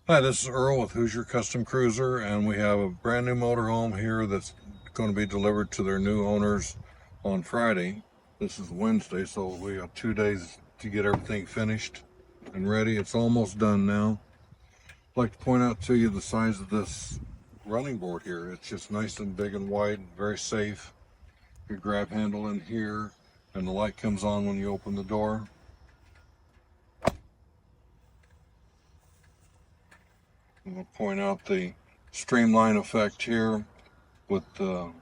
Hi, this is Earl with Hoosier Custom Cruiser, and we have a brand new motorhome here that's going to be delivered to their new owners on Friday. This is Wednesday, so we have 2 days to get everything finished and ready. It's almost done now. I'd like to point out to you the size of this running board here. It's just nice and big and wide, very safe. Your grab handle in here, and the light comes on when you open the door. I'm going to point out the streamline effect here with the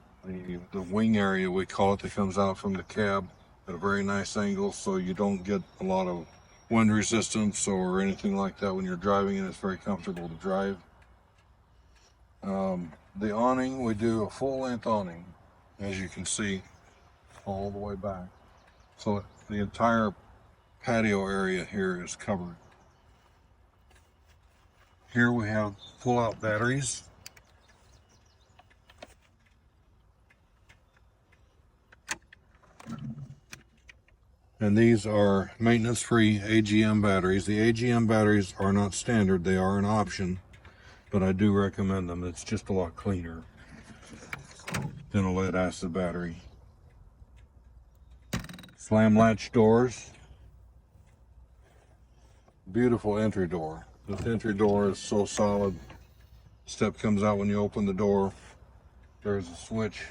wing area, we call it, that comes out from the cab at a very nice angle, so you don't get a lot of wind resistance or anything like that when you're driving, and it's very comfortable to drive. The awning, we do a full-length awning, as you can see, all the way back. So the entire patio area here is covered. Here we have pull-out batteries. And these are maintenance-free AGM batteries. The AGM batteries are not standard, they are an option, but I do recommend them. It's just a lot cleaner than a lead acid battery. Slam latch doors. Beautiful entry door. This entry door is so solid. Step comes out when you open the door. There's a switch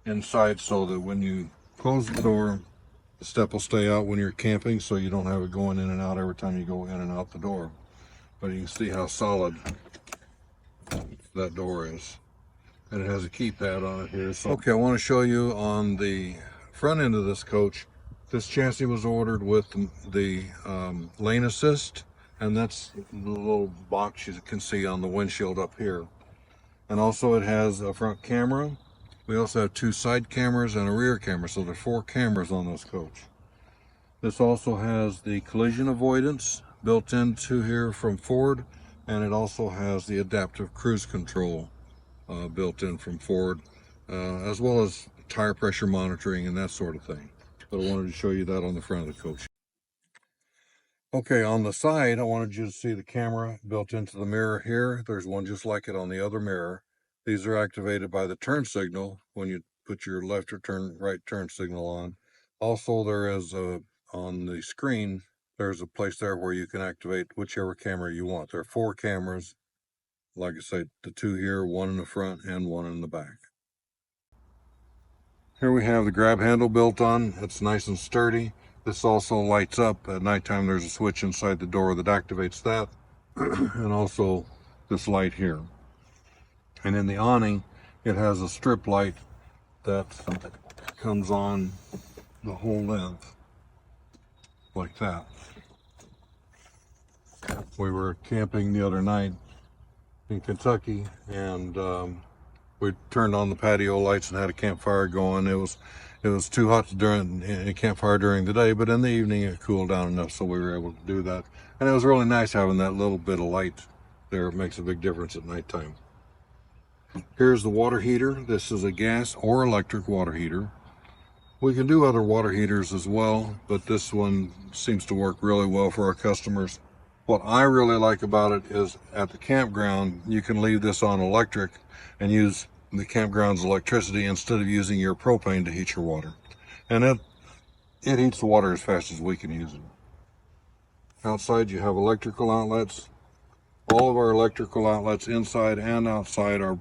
inside so that when you close the door, the step will stay out when you're camping, so you don't have it going in and out every time you go in and out the door. But you can see how solid that door is. And it has a keypad on it here. So, okay, I want to show you on the front end of this coach. This chassis was ordered with the lane assist, and that's the little box you can see on the windshield up here. And also it has a front camera. We also have 2 side cameras and a rear camera, so there's 4 cameras on this coach. This also has the collision avoidance built into here from Ford, and it also has the adaptive cruise control built in from Ford, as well as tire pressure monitoring and that sort of thing. But I wanted to show you that on the front of the coach. Okay, on the side, I wanted you to see the camera built into the mirror here. There's one just like it on the other mirror. These are activated by the turn signal when you put your left or right turn signal on. Also, there is on the screen, there's a place there where you can activate whichever camera you want. There are 4 cameras. Like I said, the 2 here, 1 in the front and 1 in the back. Here we have the grab handle built on. It's nice and sturdy. This also lights up at nighttime. There's a switch inside the door that activates that. And also this light here. And in the awning, it has a strip light that comes on the whole length, like that. We were camping the other night in Kentucky, and we turned on the patio lights and had a campfire going. It was too hot to during a campfire during the day, but in the evening it cooled down enough so we were able to do that. And it was really nice having that little bit of light there. It makes a big difference at nighttime. Here's the water heater. This is a gas or electric water heater. We can do other water heaters as well, but this one seems to work really well for our customers. What I really like about it is at the campground, you can leave this on electric and use the campground's electricity instead of using your propane to heat your water. And it heats the water as fast as we can use it. Outside you have electrical outlets. All of our electrical outlets inside and outside are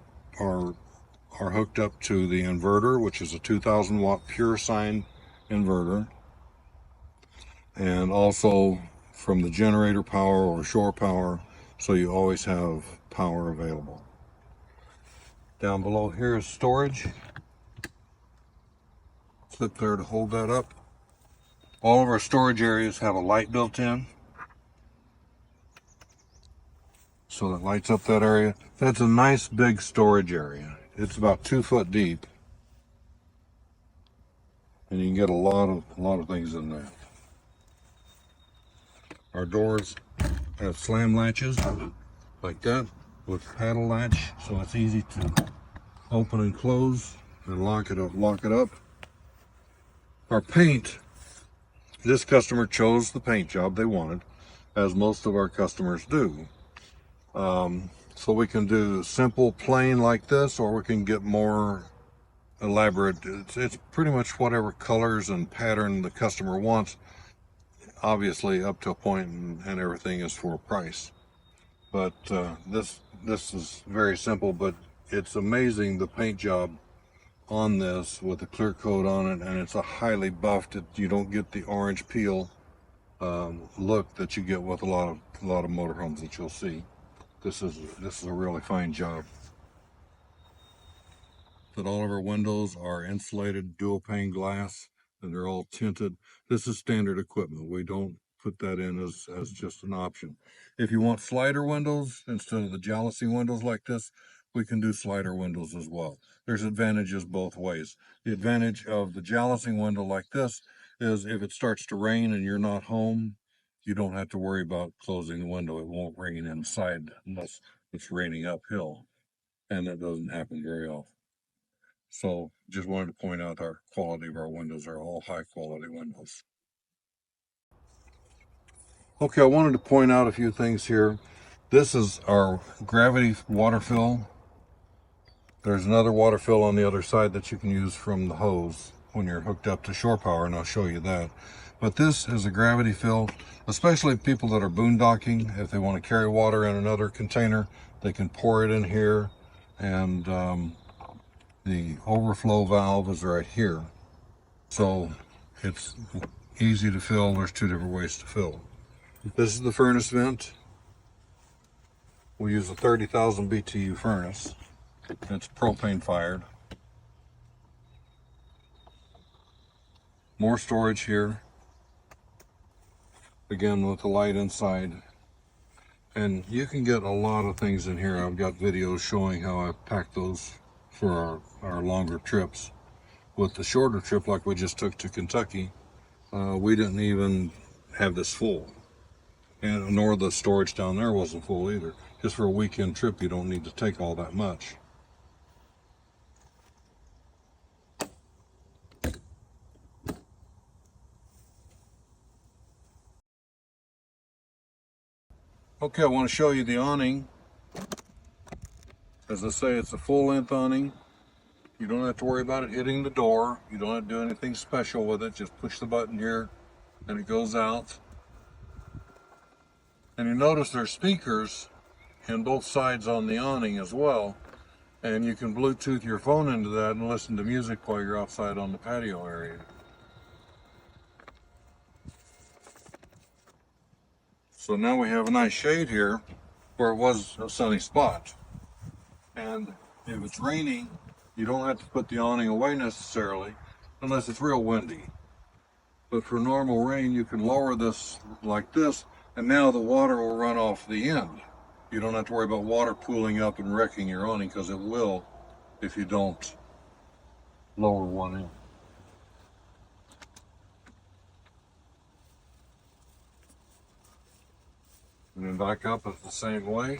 hooked up to the inverter, which is a 2,000 watt pure sine inverter. And also from the generator power or shore power, so you always have power available. Down below here is storage. Clip there to hold that up. All of our storage areas have a light built in, so that lights up that area. That's a nice big storage area. It's about 2 foot deep, and you can get a lot of things in there. Our doors have slam latches like that with paddle latch, so it's easy to open and close and lock it up. Our paint, this customer chose the paint job they wanted. as most of our customers do. So we can do simple, plain like this, or we can get more elaborate. It's pretty much whatever colors and pattern the customer wants. Obviously, up to a point, and everything is for a price. But this is very simple, but it's amazing the paint job on this with the clear coat on it, and it's a highly buffed. You don't get the orange peel look that you get with a lot of motorhomes that you'll see. This is a really fine job. That all of our windows are insulated dual pane glass, and they're all tinted. This is standard equipment. We don't put that in as just an option. If you want slider windows instead of the jalousie windows like this, we can do slider windows as well. There's advantages both ways. The advantage of the jalousie window like this is if it starts to rain and you're not home, you don't have to worry about closing the window. It won't rain inside unless it's raining uphill, and that doesn't happen very often. So just wanted to point out our quality of our windows are all high quality windows. Okay, I wanted to point out a few things here. This is our gravity water fill. There's another water fill on the other side that you can use from the hose when you're hooked up to shore power, and I'll show you that. But this is a gravity fill, especially people that are boondocking. If they want to carry water in another container, they can pour it in here, and the overflow valve is right here. So it's easy to fill. There's two different ways to fill. This is the furnace vent. We use a 30,000 BTU furnace. It's propane fired. More storage here. Again, with the light inside. And you can get a lot of things in here. I've got videos showing how I pack those for our longer trips. With the shorter trip like we just took to Kentucky, we didn't even have this full. And nor the storage down there wasn't full either. Just for a weekend trip, you don't need to take all that much. Okay, I want to show you the awning. As I say, it's a full-length awning. You don't have to worry about it hitting the door. You don't have to do anything special with it. Just push the button here and it goes out. And you notice there's speakers in both sides on the awning as well. And you can Bluetooth your phone into that and listen to music while you're outside on the patio area. So now we have a nice shade here where it was a sunny spot. And if it's raining, you don't have to put the awning away necessarily unless it's real windy. But for normal rain, you can lower this like this, and now the water will run off the end. You don't have to worry about water pooling up and wrecking your awning, because it will if you don't lower one in. And then back up it's the same way.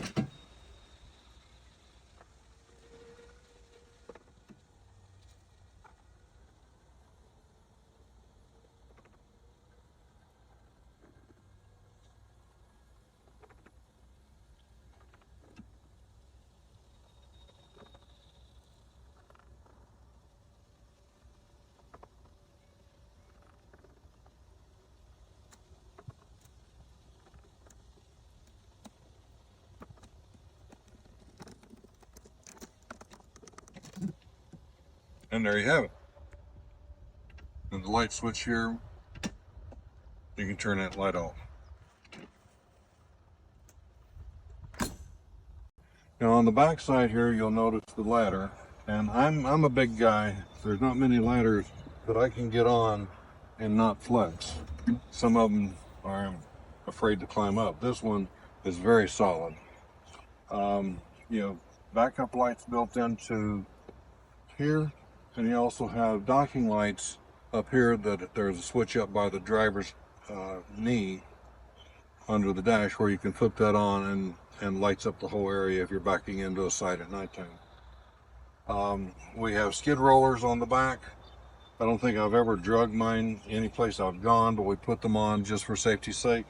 And there you have it. And the light switch here, you can turn that light off. Now on the back side here, you'll notice the ladder. And I'm a big guy. There's not many ladders that I can get on and not flex. Some of them are afraid to climb up. This one is very solid. You know, backup lights built into here, and you also have docking lights up here that there's a switch up by the driver's knee under the dash where you can flip that on and lights up the whole area if you're backing into a site at nighttime. We have skid rollers on the back. I don't think I've ever drugged mine any place I've gone, but we put them on just for safety's sake.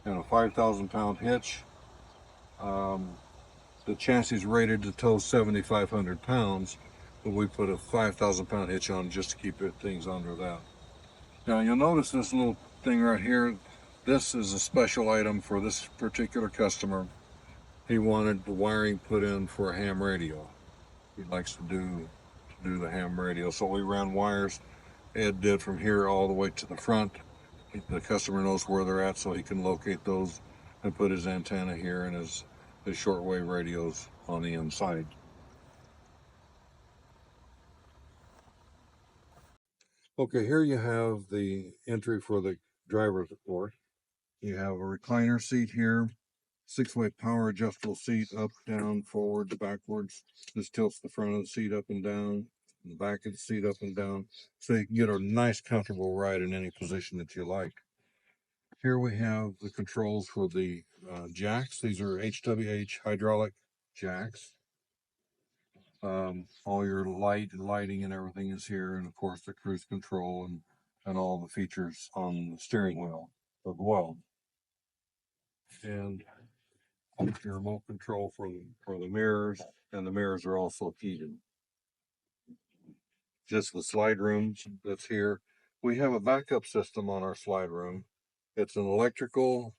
and a 5,000-pound hitch. The chassis is rated to tow 7,500 pounds, but we put a 5,000-pound hitch on just to keep things under that. Now you'll notice this little thing right here. This is a special item for this particular customer. He wanted the wiring put in for a ham radio. He likes to do the ham radio, so we ran wires. Ed did from here all the way to the front. The customer knows where they're at, so he can locate those and put his antenna here and his shortwave radios on the inside. Okay, here you have the entry for the driver's door. You have a recliner seat here, 6-way power adjustable seat, up, down, forward, backwards. This tilts the front of the seat up and down, the back of the seat up and down, so you can get a nice comfortable ride in any position that you like. Here we have the controls for the jacks. These are HWH hydraulic jacks. All your lighting and everything is here, and of course the cruise control and all the features on the steering wheel as well. And your remote control for the mirrors, and the mirrors are also heated. Just the slide room that's here. We have a backup system on our slide room. It's an electrical,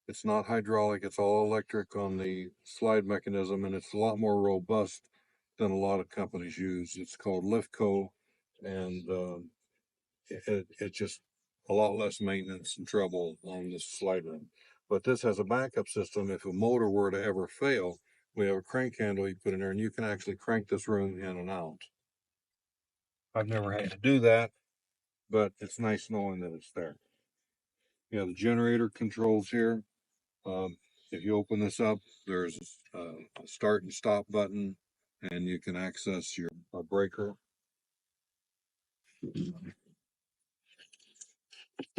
it's not hydraulic, it's all electric on the slide mechanism, and it's a lot more robust than a lot of companies use. It's called Liftco, and it's just a lot less maintenance and trouble on this slide room. But this has a backup system. If a motor were to ever fail, we have a crank handle you put in there, and you can actually crank this room in and out. I've never had to do that, but it's nice knowing that it's there. You have the generator controls here. If you open this up, there's a start and stop button, and you can access your breaker.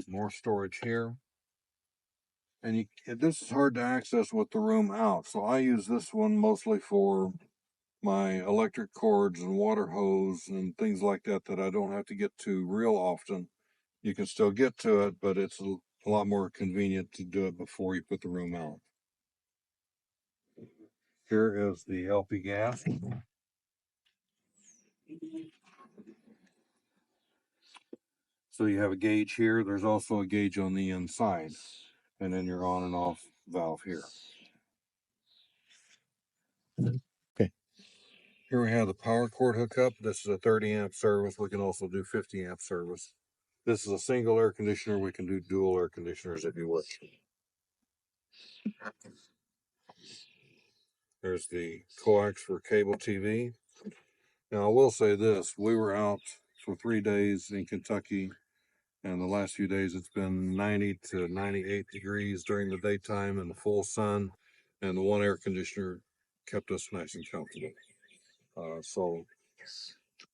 More storage here. And this is hard to access with the room out, so I use this one mostly for my electric cords and water hose and things like that I don't have to get to real often. You can still get to it, but it's a lot more convenient to do it before you put the room out. Here is the LP gas. So you have a gauge here. There's also a gauge on the inside, and then your on and off valve here. Okay. Here we have the power cord hookup. This is a 30 amp service. We can also do 50 amp service. This is a single air conditioner. We can do dual air conditioners if you wish. There's the coax for cable TV. Now I will say this, we were out for 3 days in Kentucky, and the last few days it's been 90 to 98 degrees during the daytime in the full sun, and the one air conditioner kept us nice and comfortable. So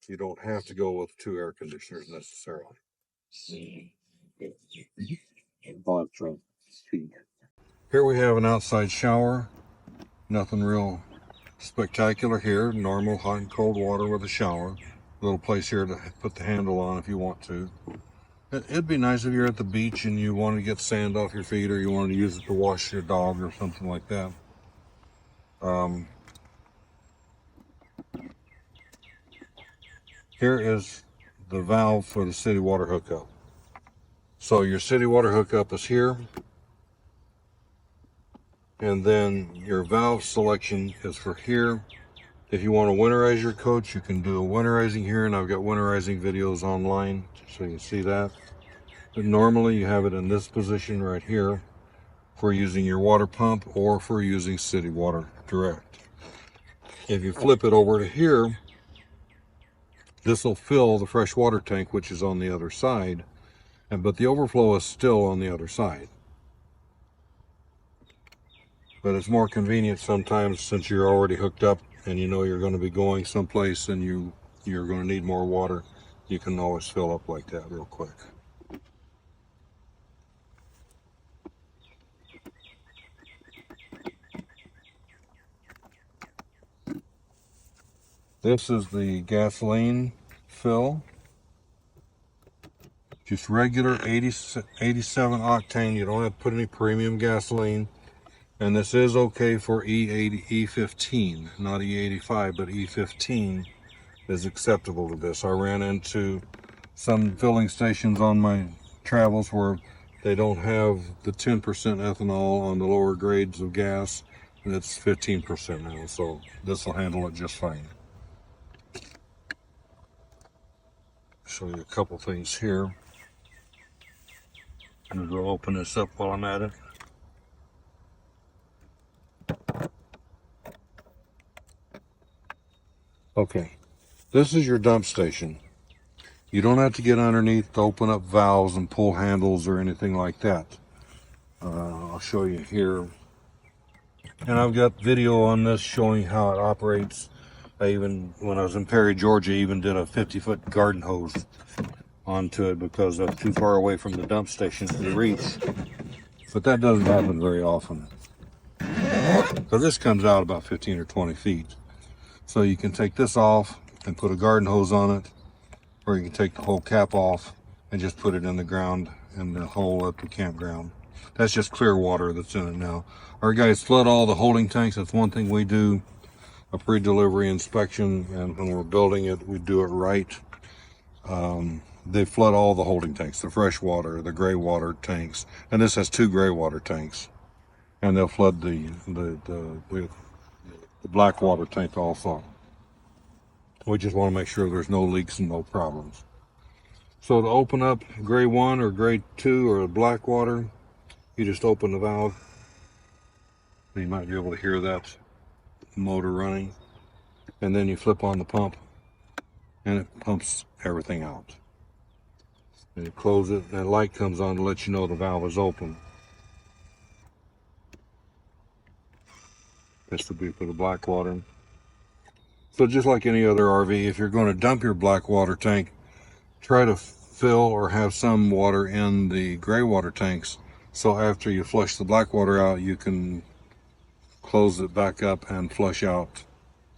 you don't have to go with 2 air conditioners necessarily. Here we have an outside shower. Nothing real spectacular here. Normal hot and cold water with a shower. Little place here to put the handle on if you want to. It'd be nice if you're at the beach and you want to get sand off your feet, or you want to use it to wash your dog or something like that. Here is the valve for the city water hookup. So your city water hookup is here, and then your valve selection is for here. If you want to winterize your coach, you can do a winterizing here, and I've got winterizing videos online so you can see that. But normally you have it in this position right here for using your water pump or for using city water direct. If you flip it over to here, this will fill the fresh water tank, which is on the other side, but the overflow is still on the other side. But it's more convenient sometimes, since you're already hooked up and you know you're going to be going someplace and you're going to need more water, you can always fill up like that real quick. This is the gasoline fill. Just regular 87 octane. You don't have to put any premium gasoline. And this is okay for E80, E15, not E85, but E15 is acceptable to this. I ran into some filling stations on my travels where they don't have the 10% ethanol on the lower grades of gas, and it's 15% now, so this will handle it just fine. Show you a couple things here. I'm going to go open this up while I'm at it. Okay, this is your dump station. You don't have to get underneath to open up valves and pull handles or anything like that. I'll show you here. And I've got video on this showing how it operates. I even, when I was in Perry, Georgia, even did a 50-foot garden hose onto it because I was too far away from the dump station to reach. But that doesn't happen very often. So this comes out about 15 or 20 feet. So you can take this off and put a garden hose on it, or you can take the whole cap off and just put it in the ground in the hole at the campground. That's just clear water that's in it now. Our guys flood all the holding tanks. That's one thing we do, a pre-delivery inspection, and when we're building it, we do it right. They flood all the holding tanks, the fresh water, the gray water tanks, and this has 2 gray water tanks. And they'll flood the black water tank also. We just want to make sure there's no leaks and no problems. So to open up gray 1 or gray 2 or black water, you just open the valve. You might be able to hear that motor running. And then you flip on the pump and it pumps everything out. And you close it, and that light comes on to let you know the valve is open. This would be for the black water. So just like any other RV, if you're going to dump your black water tank, try to fill or have some water in the gray water tanks, so after you flush the black water out, you can close it back up and flush out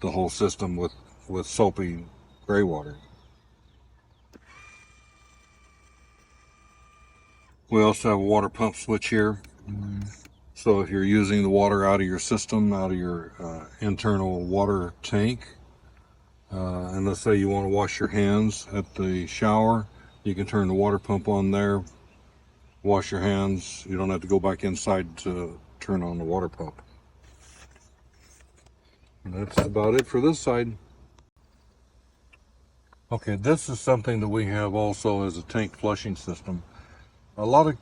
the whole system with soapy gray water. We also have a water pump switch here. So if you're using the water out of your system, out of your internal water tank, and let's say you want to wash your hands at the shower, you can turn the water pump on there, wash your hands. You don't have to go back inside to turn on the water pump. And that's about it for this side. Okay, this is something that we have also as a tank flushing system. A lot of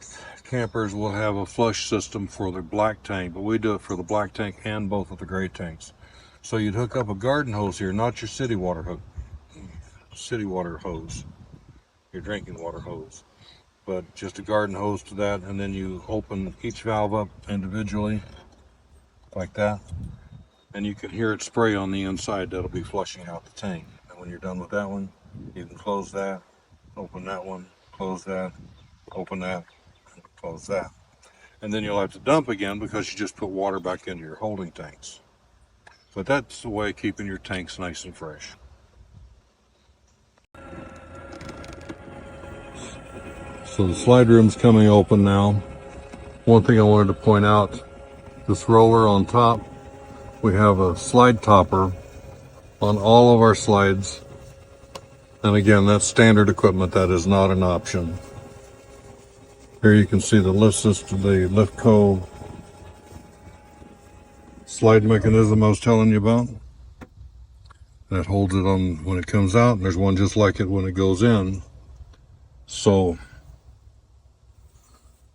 campers will have a flush system for their black tank, but we do it for the black tank and both of the gray tanks. So you'd hook up a garden hose here, not your city water hose, your drinking water hose, but just a garden hose to that, and then you open each valve up individually like that, and you can hear it spray on the inside. That'll be flushing out the tank. And when you're done with that one, you can close that, open that one, close that, open that, and close that. And then you'll have to dump again because you just put water back into your holding tanks. But that's the way of keeping your tanks nice and fresh. So the slide room's coming open now. One thing I wanted to point out, this roller on top, we have a slide topper on all of our slides. And again, that's standard equipment. That is not an option. Here you can see the lift system, the Liftco slide mechanism I was telling you about. That holds it on when it comes out, and there's one just like it when it goes in. So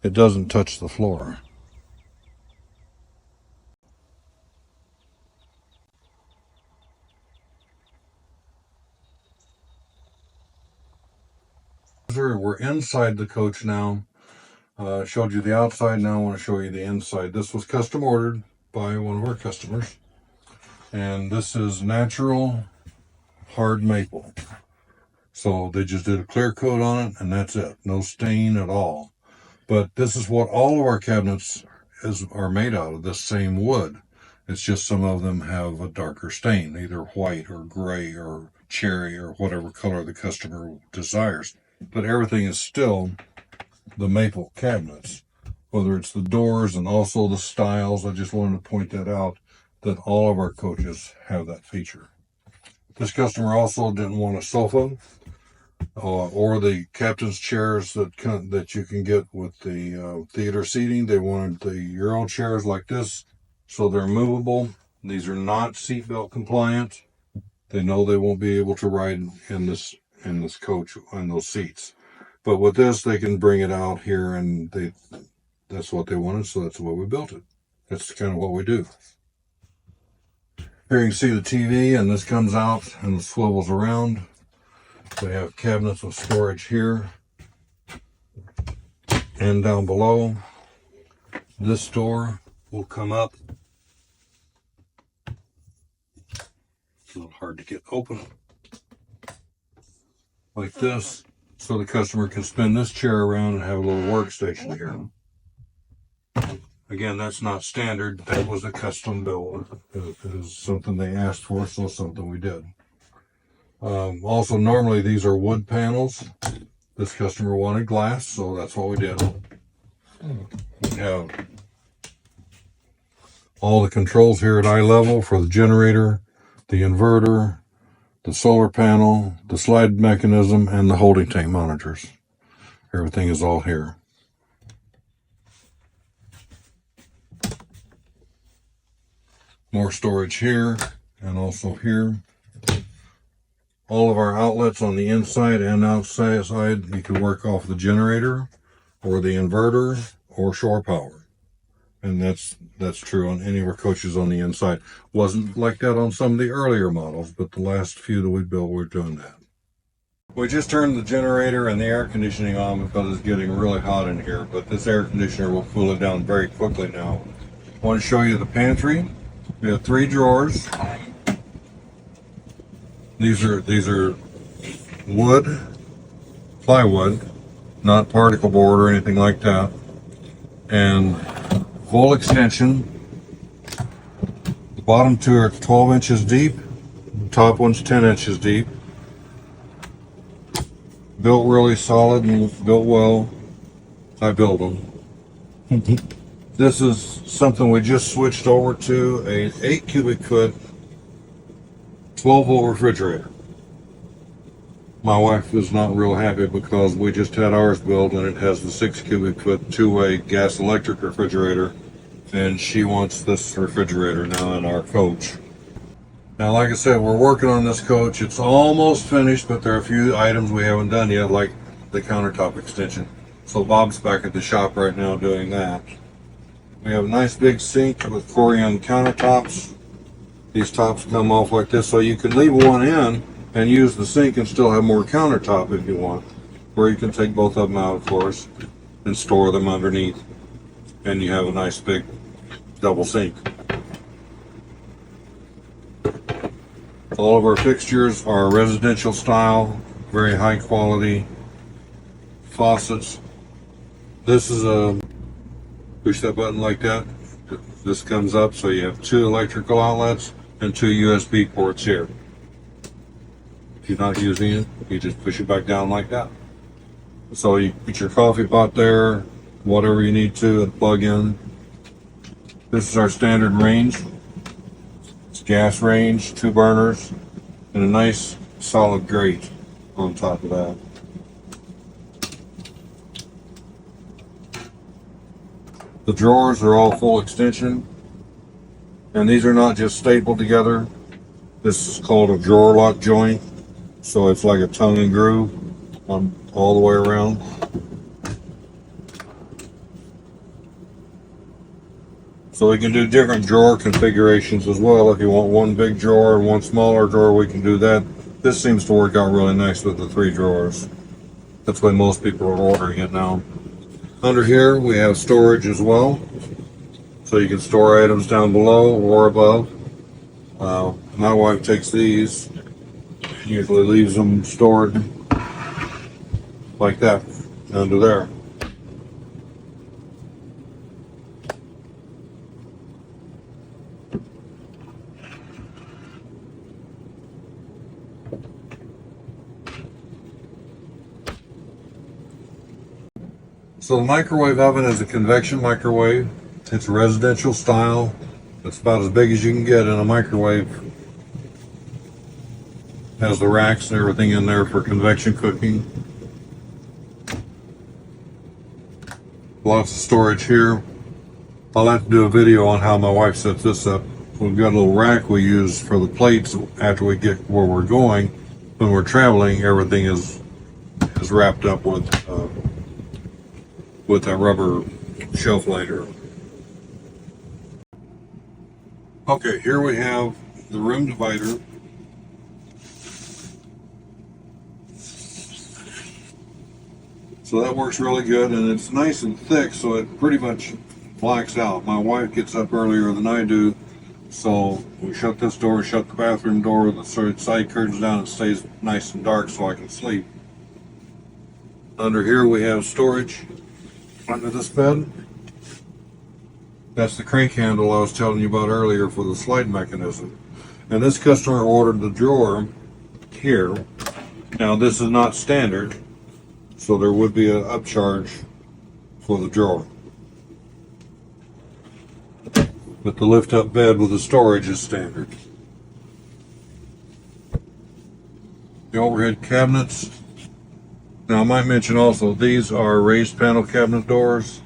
it doesn't touch the floor. We're inside the coach now. Showed you the outside, now I want to show you the inside. This was custom ordered by one of our customers. And this is natural hard maple. So they just did a clear coat on it, and that's it. No stain at all. But this is what all of our cabinets are made out of, this same wood. It's just some of them have a darker stain, either white or gray or cherry or whatever color the customer desires. but everything is still the maple cabinets, whether it's the doors and also the styles. I just wanted to point that out, that all of our coaches have that feature. This customer also didn't want a sofa or the captain's chairs that you can get with the theater seating. They wanted the Euro chairs like this, so they're movable. These are not seatbelt compliant. They know they won't be able to ride in this coach on those seats, but with this they can bring it out here, and that's what they wanted, so that's the way we built it. That's kind of what we do. Here you can see the TV, and this comes out and swivels around. We have cabinets of storage here and down below. This door will come up. It's a little hard to get open. Like this, so the customer can spin this chair around and have a little workstation here. Again, that's not standard. That was a custom build. It is something they asked for, so something we did. Also, normally these are wood panels. This customer wanted glass, so that's what we did. We have all the controls here at eye level for the generator, the inverter, the solar panel, the slide mechanism, and the holding tank monitors. Everything is all here. More storage here and also here. All of our outlets on the inside and outside, you can work off the generator or the inverter or shore power. And that's true on any of our coaches on the inside. Wasn't like that on some of the earlier models, but the last few that we built, we're doing that. We just turned the generator and the air conditioning on because it's getting really hot in here, but this air conditioner will cool it down very quickly now. I want to show you the pantry. We have 3 drawers. These are wood, plywood, not particle board or anything like that, and full extension. The bottom 2 are 12 inches deep, the top one's 10 inches deep. Built really solid and built well. I built them. This is something we just switched over to, a 8 cubic foot 12-volt refrigerator. My wife is not real happy because we just had ours built and it has the 6 cubic foot 2-way gas electric refrigerator, and she wants this refrigerator now in our coach. Now, like I said, we're working on this coach. It's almost finished, but there are a few items we haven't done yet, like the countertop extension. So Bob's back at the shop right now doing that. We have a nice big sink with Corian countertops. These tops come off like this, so you can leave one in and use the sink and still have more countertop if you want. Or you can take both of them out, of course, and store them underneath. And you have a nice big double sink. All of our fixtures are residential style, very high quality faucets. This is a push that button like that. This comes up, so you have 2 electrical outlets and 2 USB ports here. If you're not using it, you just push it back down like that. So you put your coffee pot there, whatever you need to, and plug in. This is our standard range. It's gas range, 2 burners, and a nice solid grate on top of that. The drawers are all full extension, and these are not just stapled together. This is called a drawer lock joint, so it's like a tongue and groove on all the way around. So we can do different drawer configurations as well. If you want one big drawer and one smaller drawer, we can do that. This seems to work out really nice with the 3 drawers. That's why most people are ordering it now. Under here we have storage as well, so you can store items down below or above. My wife takes these, usually leaves them stored like that under there. So the microwave oven is a convection microwave. It's residential style. It's about as big as you can get in a microwave. Has the racks and everything in there for convection cooking. Lots of storage here. I'll have to do a video on how my wife sets this up. We've got a little rack we use for the plates after we get where we're going. When we're traveling, everything is wrapped up with that rubber shelf liner. Okay, here we have the room divider. So that works really good, and it's nice and thick, so it pretty much blacks out. My wife gets up earlier than I do, so we shut this door, shut the bathroom door, the side curtains down, and it stays nice and dark so I can sleep. Under here we have storage under this bed. That's the crank handle I was telling you about earlier for the slide mechanism. And this customer ordered the drawer here. Now this is not standard, so there would be an upcharge for the drawer. But the lift up bed with the storage is standard. The overhead cabinets. Now I might mention also, these are raised panel cabinet doors.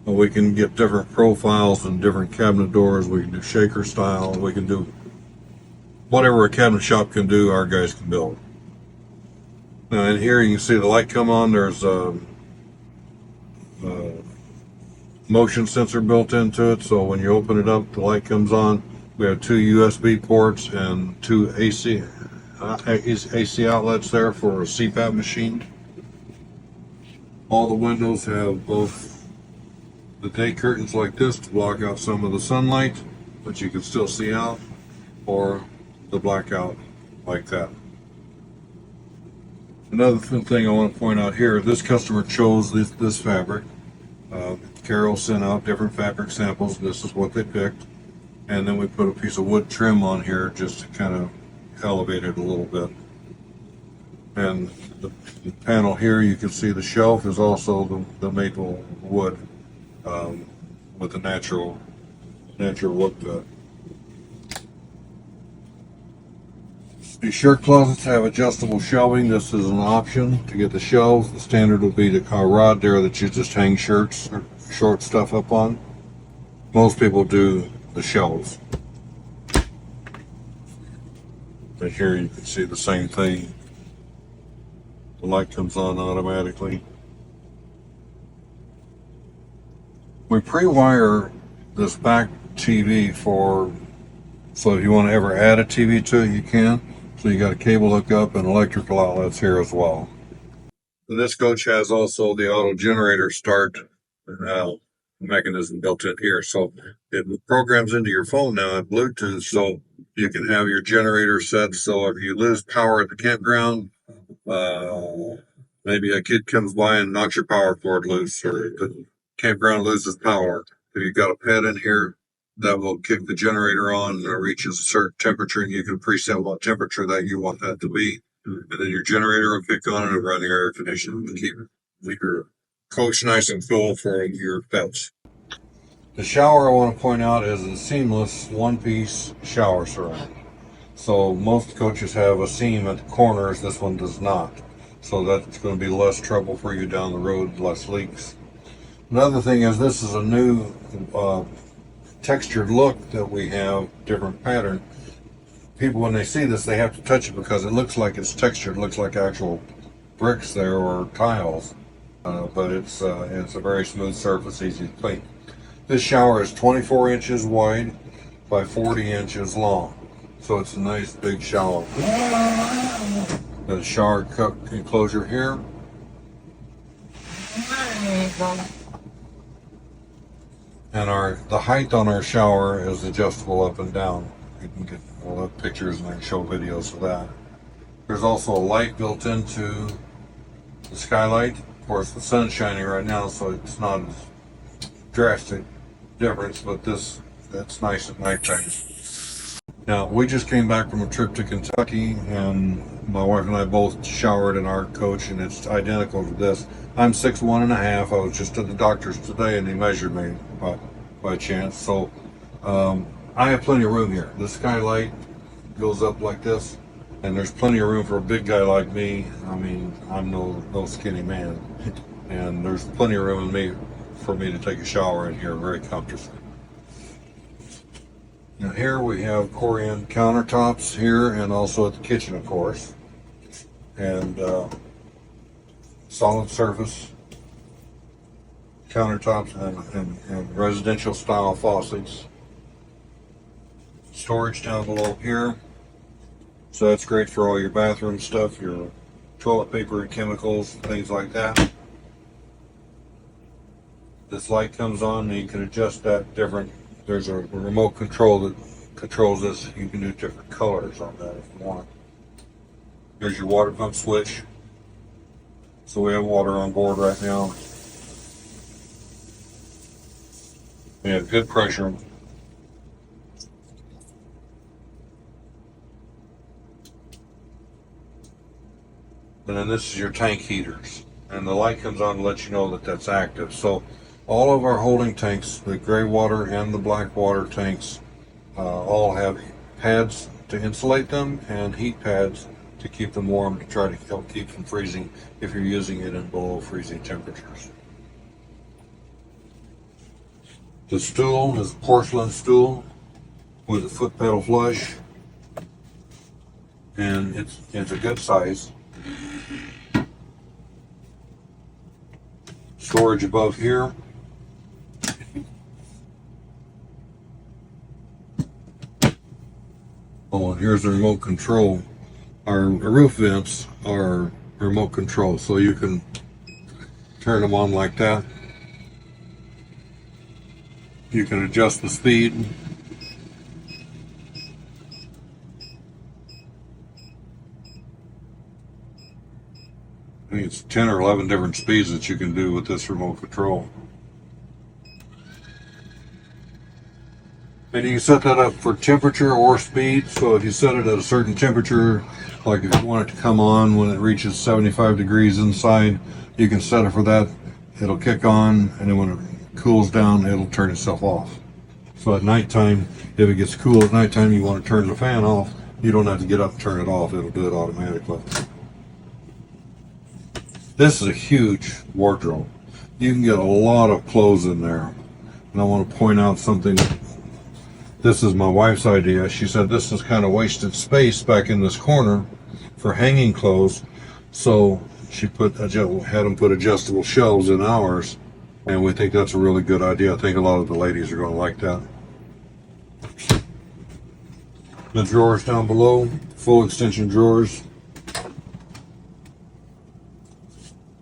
We can get different profiles and different cabinet doors. We can do shaker style. We can do whatever a cabinet shop can do, our guys can build. Now in here you can see the light come on. There's a motion sensor built into it, so when you open it up the light comes on. We have 2 USB ports and 2 AC outlets there for a CPAP machine. All the windows have both the day curtains like this to block out some of the sunlight, but you can still see out, or the blackout like that. Another thing I want to point out here, this customer chose this fabric. Carol sent out different fabric samples. This is what they picked, and then we put a piece of wood trim on here just to kind of elevate it a little bit. And the panel here, you can see the shelf is also the maple wood with the natural wood cut. These shirt closets have adjustable shelving. This is an option to get the shelves. The standard would be the rod there that you just hang shirts or short stuff up on. Most people do the shelves. But here you can see the same thing. The light comes on automatically. We pre-wire this back TV so if you want to ever add a TV to it, you can. So you got a cable hookup and electrical outlets here as well. This coach has also the auto generator start mechanism built in here. So it programs into your phone now at Bluetooth, so you can have your generator set. So if you lose power at the campground, maybe a kid comes by and knocks your power cord loose, or the campground loses power. If you've got a pet in here, that will kick the generator on and it reaches a certain temperature, and you can preset what temperature that you want that to be. And then your generator will kick on and run the air conditioning to keep your coach nice and cool for your pets. The shower I want to point out is a seamless one-piece shower surround. So most coaches have a seam at the corners. This one does not. So that's going to be less trouble for you down the road, less leaks. Another thing is this is a new textured look that we have, different pattern. People, when they see this, they have to touch it because it looks like it's textured. It looks like actual bricks there or tiles, but it's a very smooth surface, easy to clean. This shower is 24 inches wide by 40 inches long, so it's a nice big shower. There's a shower cup enclosure here. And the height on our shower is adjustable up and down. You can get all the pictures and I can show videos of that. There's also a light built into the skylight. Of course, the sun's shining right now, so it's not as drastic difference, but that's nice at nighttime. Now, we just came back from a trip to Kentucky, and my wife and I both showered in our coach, and it's identical to this. I'm 6'1.5". I was just at the doctor's today, and they measured me by chance. So I have plenty of room here. The skylight goes up like this, and there's plenty of room for a big guy like me. I mean, I'm no skinny man, and there's plenty of room in me for me to take a shower in here very comfortably. Now here we have Corian countertops here, and also at the kitchen, of course, and solid surface countertops and residential style faucets. Storage down below here, so that's great for all your bathroom stuff, your toilet paper and chemicals, things like that. This light comes on, and you can adjust that different. There's a remote control that controls this. You can do different colors on that if you want. There's your water pump switch. So we have water on board right now. We have good pressure. And then this is your tank heaters. And the light comes on to let you know that that's active. So all of our holding tanks, the gray water and the black water tanks, all have pads to insulate them and heat pads to keep them warm, to try to help keep from freezing if you're using it in below freezing temperatures. The stool is a porcelain stool with a foot pedal flush, and it's a good size. Storage above here. Oh, and here's the remote control. Our roof vents are remote control, so you can turn them on like that. You can adjust the speed. I think it's 10 or 11 different speeds that you can do with this remote control. And you can set that up for temperature or speed. So if you set it at a certain temperature, like if you want it to come on when it reaches 75 degrees inside, you can set it for that. It'll kick on, and then when it cools down, it'll turn itself off. So at nighttime, if it gets cool at nighttime, you want to turn the fan off, you don't have to get up and turn it off. It'll do it automatically. This is a huge wardrobe. You can get a lot of clothes in there. And I want to point out something. This is my wife's idea. She said this is kind of wasted space back in this corner for hanging clothes. So she had them put adjustable shelves in ours. And we think that's a really good idea. I think a lot of the ladies are going to like that. The drawers down below, full extension drawers.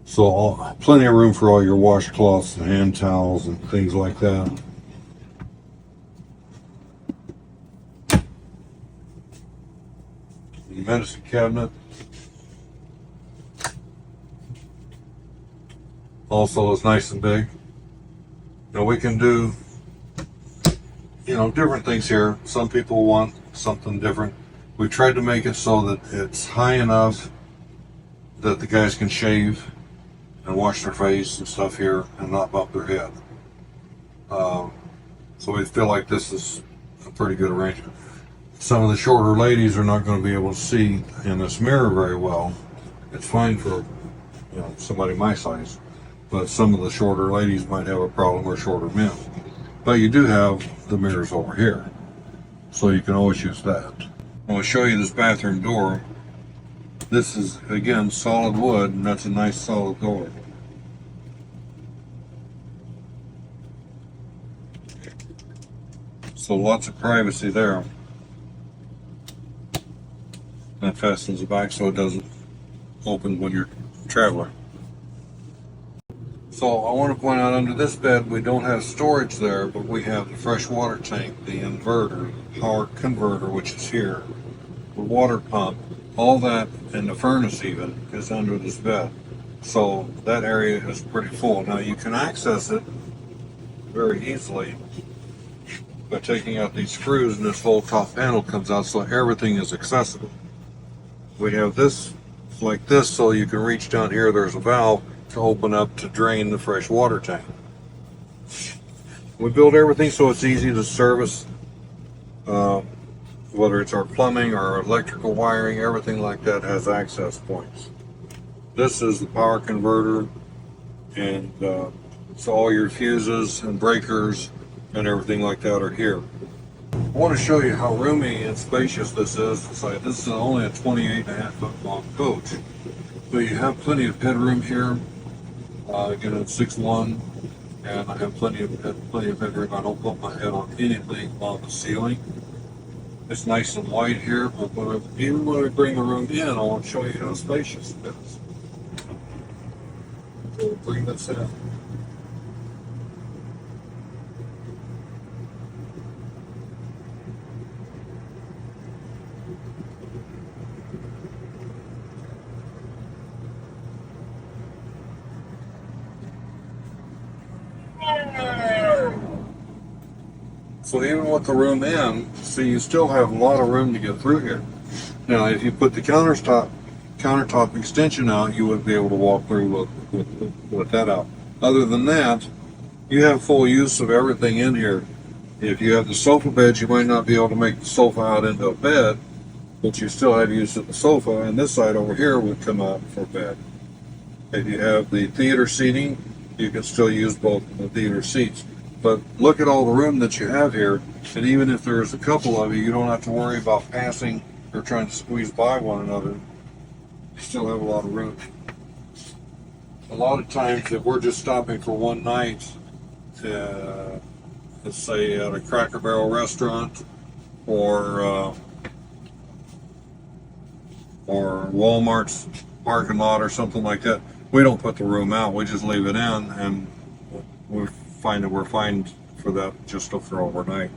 So plenty of room for all your washcloths and hand towels and things like that. The medicine cabinet. Also is nice and big. Now we can do, different things here. Some people want something different. We tried to make it so that it's high enough that the guys can shave and wash their face and stuff here and not bump their head. So we feel like this is a pretty good arrangement. Some of the shorter ladies are not going to be able to see in this mirror very well. It's fine for somebody my size, but some of the shorter ladies might have a problem, or shorter men. But you do have the mirrors over here, so you can always use that. I'm going to show you this bathroom door. This is, again, solid wood, and that's a nice solid door. So lots of privacy there. That fastens the back so it doesn't open when you're traveling. So I want to point out, under this bed we don't have storage there, but we have the fresh water tank, the inverter, power converter, which is here, the water pump, all that, and the furnace even is under this bed. So that area is pretty full. Now you can access it very easily by taking out these screws, and this whole top panel comes out, so everything is accessible. We have this like this, so you can reach down here. There's a valve to open up to drain the fresh water tank. We build everything so it's easy to service, whether it's our plumbing or electrical wiring, everything like that has access points. This is the power converter, and so all your fuses and breakers and everything like that are here. I want to show you how roomy and spacious this is. It's like, this is only a 28.5-foot long coach, but you have plenty of headroom here. Again, it's 6'1", and I have plenty of headroom. I don't put my head on anything on the ceiling. It's nice and wide here, but even when I bring the room in, I want to show you how spacious it is. We'll bring this in. So even with the room in, see, you still have a lot of room to get through here. Now, if you put the countertop extension out, you wouldn't be able to walk through with that out. Other than that, you have full use of everything in here. If you have the sofa beds, you might not be able to make the sofa out into a bed, but you still have use of the sofa, and this side over here would come out for a bed. If you have the theater seating, you can still use both of the theater seats. But look at all the room that you have here, and even if there's a couple of you, you don't have to worry about passing or trying to squeeze by one another. You still have a lot of room. A lot of times, if we're just stopping for one night, let's say at a Cracker Barrel restaurant or Walmart's parking lot or something like that, we don't put the room out. We just leave it in, and we find that we're fine for that just for overnight.